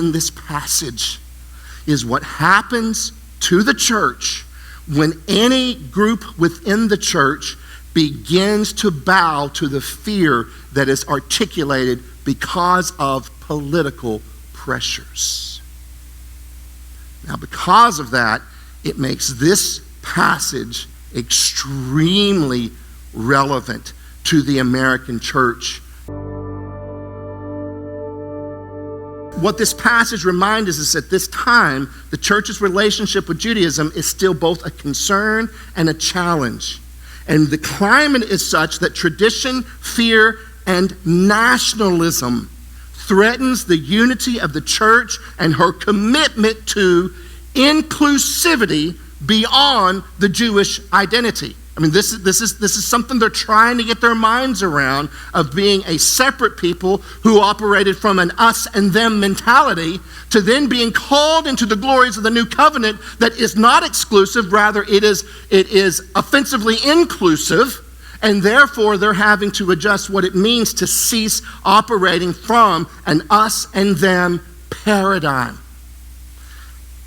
in this passage is what happens to the church when any group within the church begins to bow to the fear that is articulated because of political pressures. Now, because of that, it makes this passage extremely relevant to the American church. What this passage reminds us is at this time, the church's relationship with Judaism is still both a concern and a challenge. And the climate is such that tradition, fear, and nationalism threatens the unity of the church and her commitment to inclusivity beyond the Jewish identity. I mean, this is something they're trying to get their minds around, of being a separate people who operated from an us and them mentality to then being called into the glories of the new covenant that is not exclusive, rather it is offensively inclusive, and therefore they're having to adjust what it means to cease operating from an us and them paradigm.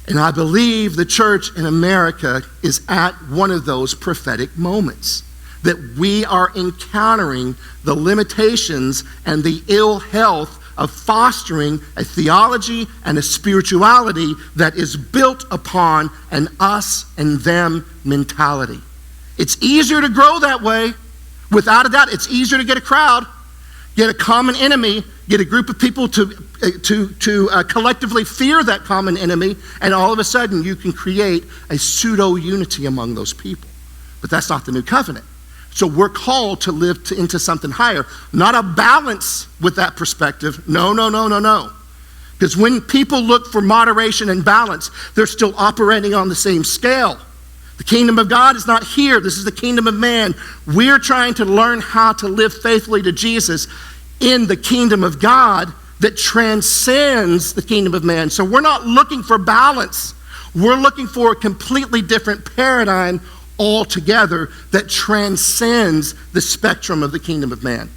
And I believe the church in America is at one of those prophetic moments, that we are encountering the limitations and the ill health of fostering a theology and a spirituality that is built upon an us and them mentality. It's easier to grow that way, without a doubt. It's easier to get a crowd, get a common enemy, get a group of people to collectively fear that common enemy, and all of a sudden you can create a pseudo-unity among those people. But that's not the new covenant. So we're called to live into something higher, not a balance with that perspective. No. Because when people look for moderation and balance, they're still operating on the same scale. The kingdom of God is not here. This is the kingdom of man. We're trying to learn how to live faithfully to Jesus in the kingdom of God that transcends the kingdom of man. So we're not looking for balance. We're looking for a completely different paradigm altogether that transcends the spectrum of the kingdom of man.